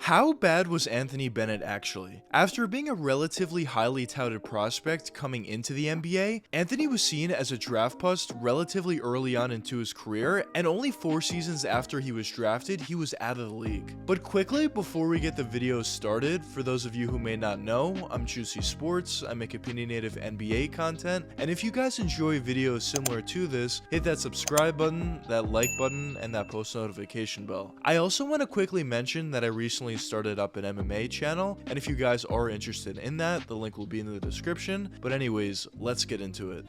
How bad was Anthony Bennett actually? After being a relatively highly touted prospect coming into the NBA, Anthony was seen as a draft bust relatively early on into his career, and only 4 seasons after he was drafted, he was out of the league. But quickly, before we get the video started, for those of you who may not know, I'm Juicy Sports, I make opinionative NBA content, and if you guys enjoy videos similar to this, hit that subscribe button, that like button, and that post notification bell. I also want to quickly mention that I recently started up an MMA channel, and if you guys are interested in that, the link will be in the description. But anyways, let's get into it.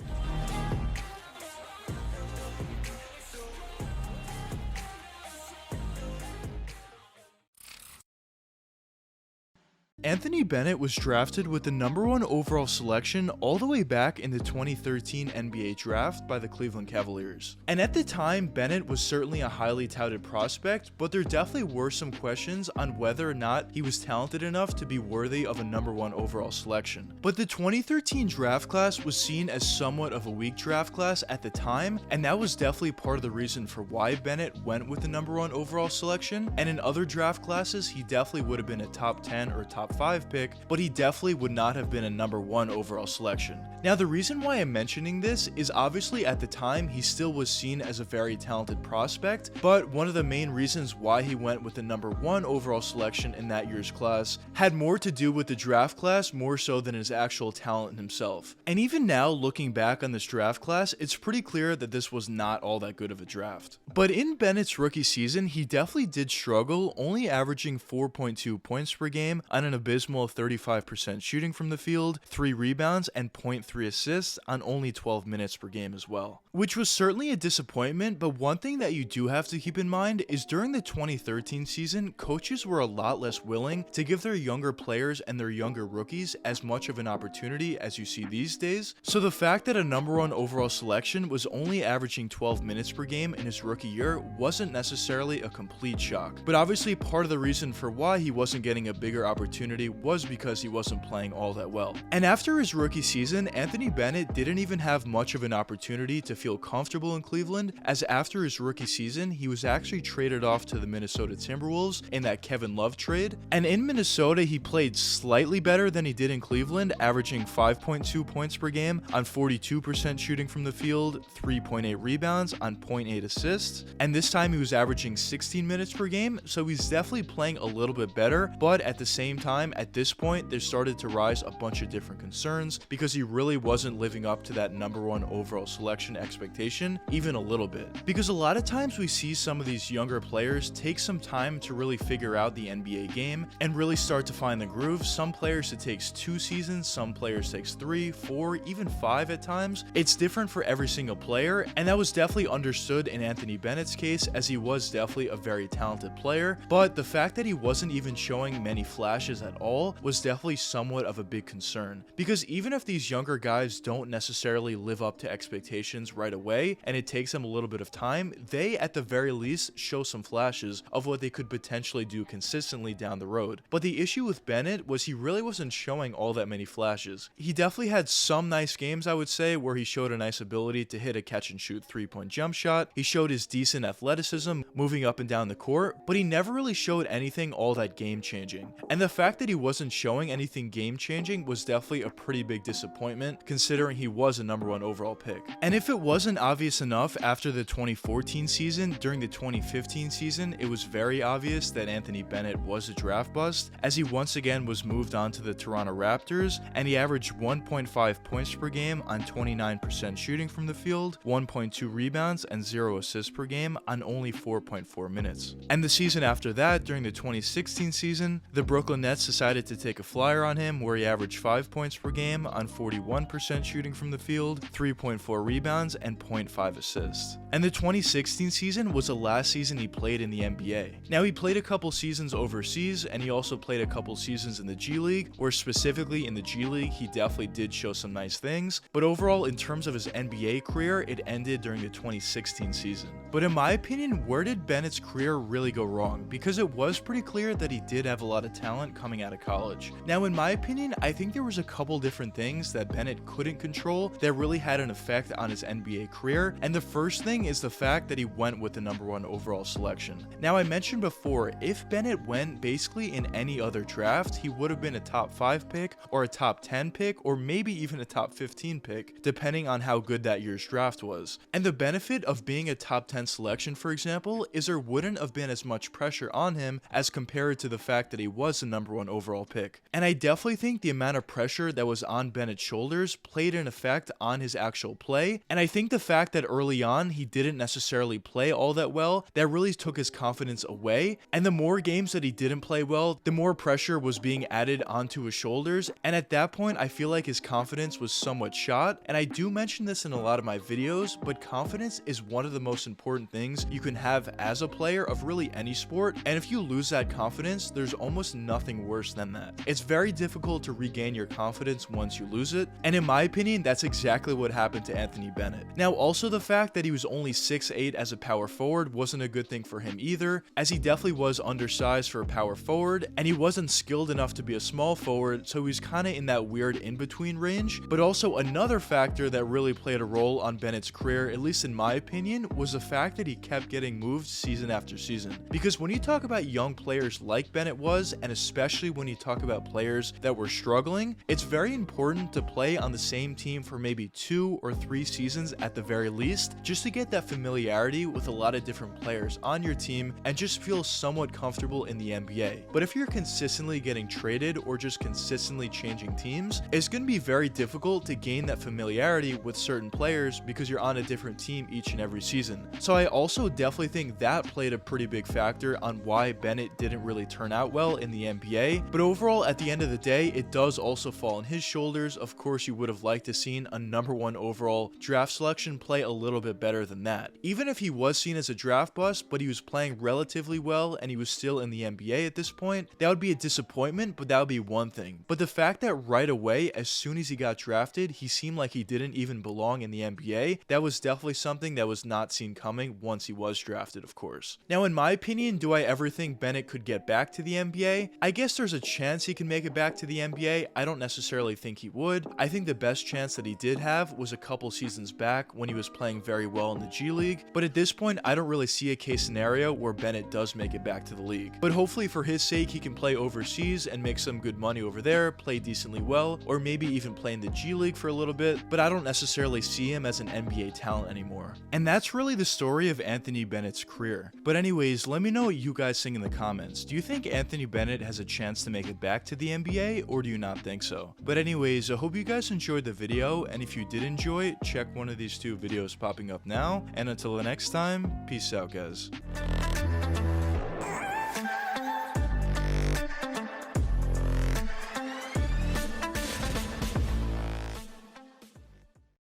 Anthony Bennett was drafted with the #1 overall selection all the way back in the 2013 NBA draft by the Cleveland Cavaliers. And at the time, Bennett was certainly a highly touted prospect, but there definitely were some questions on whether or not he was talented enough to be worthy of a #1 overall selection. But the 2013 draft class was seen as somewhat of a weak draft class at the time, and that was definitely part of the reason for why Bennett went with the #1 overall selection. And in other draft classes, he definitely would have been a top 10 or top 5 pick, but he definitely would not have been a #1 overall selection. Now, the reason why I'm mentioning this is obviously at the time he still was seen as a very talented prospect, but one of the main reasons why he went with the #1 overall selection in that year's class had more to do with the draft class more so than his actual talent himself. And even now, looking back on this draft class, it's pretty clear that this was not all that good of a draft. But in Bennett's rookie season, he definitely did struggle, only averaging 4.2 points per game on an abysmal 35% shooting from the field, 3 rebounds, and 0.3 assists on only 12 minutes per game as well. Which was certainly a disappointment, but one thing that you do have to keep in mind is during the 2013 season, coaches were a lot less willing to give their younger players and their younger rookies as much of an opportunity as you see these days. So the fact that a #1 overall selection was only averaging 12 minutes per game in his rookie year wasn't necessarily a complete shock. But obviously part of the reason for why he wasn't getting a bigger opportunity was because he wasn't playing all that well. And after his rookie season, Anthony Bennett didn't even have much of an opportunity to feel comfortable in Cleveland, as after his rookie season, he was actually traded off to the Minnesota Timberwolves in that Kevin Love trade. And in Minnesota, he played slightly better than he did in Cleveland, averaging 5.2 points per game on 42% shooting from the field, 3.8 rebounds on 0.8 assists. And this time he was averaging 16 minutes per game, so he's definitely playing a little bit better, but at the same time, at this point, there started to rise a bunch of different concerns because he really wasn't living up to that #1 overall selection expectation, even a little bit. Because a lot of times we see some of these younger players take some time to really figure out the NBA game and really start to find the groove. Some players it takes 2 seasons, some players takes 3, 4, even 5 at times. It's different for every single player, and that was definitely understood in Anthony Bennett's case, as he was definitely a very talented player, but the fact that he wasn't even showing many flashes at all was definitely somewhat of a big concern. Because even if these younger guys don't necessarily live up to expectations right away, and it takes them a little bit of time, they at the very least show some flashes of what they could potentially do consistently down the road. But the issue with Bennett was he really wasn't showing all that many flashes. He definitely had some nice games, I would say, where he showed a nice ability to hit a catch and shoot 3-point jump shot. He showed his decent athleticism moving up and down the court, but he never really showed anything all that game changing. And the fact that he wasn't showing anything game changing was definitely a pretty big disappointment, considering he was a #1 overall pick. And if it wasn't obvious enough after the 2014 season, during the 2015 season, it was very obvious that Anthony Bennett was a draft bust, as he once again was moved on to the Toronto Raptors, and he averaged 1.5 points per game on 29% shooting from the field, 1.2 rebounds, and 0 assists per game on only 4.4 minutes. And the season after that, during the 2016 season, the Brooklyn Nets decided to take a flyer on him, where he averaged 5 points per game on 41% shooting from the field, 3.4 rebounds, and 0.5 assists. And the 2016 season was the last season he played in the NBA. Now, he played a couple seasons overseas, and he also played a couple seasons in the G League, where specifically in the G League, he definitely did show some nice things, but overall, in terms of his NBA career, it ended during the 2016 season. But in my opinion, where did Bennett's career really go wrong? Because it was pretty clear that he did have a lot of talent coming coming out of college. Now, in my opinion, I think there was a couple different things that Bennett couldn't control that really had an effect on his NBA career, and the first thing is the fact that he went with the #1 overall selection. Now, I mentioned before, if Bennett went basically in any other draft, he would have been a top 5 pick or a top 10 pick or maybe even a top 15 pick, depending on how good that year's draft was. And the benefit of being a top 10 selection, for example, is there wouldn't have been as much pressure on him as compared to the fact that he was the #1 overall pick. And I definitely think the amount of pressure that was on Bennett's shoulders played an effect on his actual play, and I think the fact that early on he didn't necessarily play all that well, that really took his confidence away, and the more games that he didn't play well, the more pressure was being added onto his shoulders, and at that point I feel like his confidence was somewhat shot. And I do mention this in a lot of my videos, but confidence is one of the most important things you can have as a player of really any sport, and if you lose that confidence, there's almost nothing worse than that. It's very difficult to regain your confidence once you lose it, and in my opinion, that's exactly what happened to Anthony Bennett. Now, also the fact that he was only 6'8" as a power forward wasn't a good thing for him either, as he definitely was undersized for a power forward, and he wasn't skilled enough to be a small forward, so he was kind of in that weird in-between range. But also another factor that really played a role on Bennett's career, at least in my opinion, was the fact that he kept getting moved season after season. Because when you talk about young players like Bennett was, and especially when you talk about players that were struggling, it's very important to play on the same team for maybe 2 or 3 seasons at the very least, just to get that familiarity with a lot of different players on your team and just feel somewhat comfortable in the NBA. But if you're consistently getting traded or just consistently changing teams, it's going to be very difficult to gain that familiarity with certain players because you're on a different team each and every season. So I also definitely think that played a pretty big factor on why Bennett didn't really turn out well in the NBA. But overall, at the end of the day, it does also fall on his shoulders. Of course, you would have liked to seen a #1 overall draft selection play a little bit better than that. Even if he was seen as a draft bust, but he was playing relatively well and he was still in the NBA at this point, that would be a disappointment, but that would be one thing. But the fact that right away, as soon as he got drafted, he seemed like he didn't even belong in the NBA, that was definitely something that was not seen coming once he was drafted, of course. Now, in my opinion, do I ever think Bennett could get back to the NBA? I guess there's a chance he can make it back to the NBA. I don't necessarily think he would. I think the best chance that he did have was a couple seasons back when he was playing very well in the G League, but at this point, I don't really see a case scenario where Bennett does make it back to the league. But hopefully for his sake, he can play overseas and make some good money over there, play decently well, or maybe even play in the G League for a little bit, but I don't necessarily see him as an NBA talent anymore. And that's really the story of Anthony Bennett's career. But anyways, let me know what you guys think in the comments. Do you think Anthony Bennett has a chance to make it back to the NBA, or do you not think so? But anyways, I hope you guys enjoyed the video, and if you did enjoy it, check one of these 2 videos popping up now, and until the next time, peace out guys.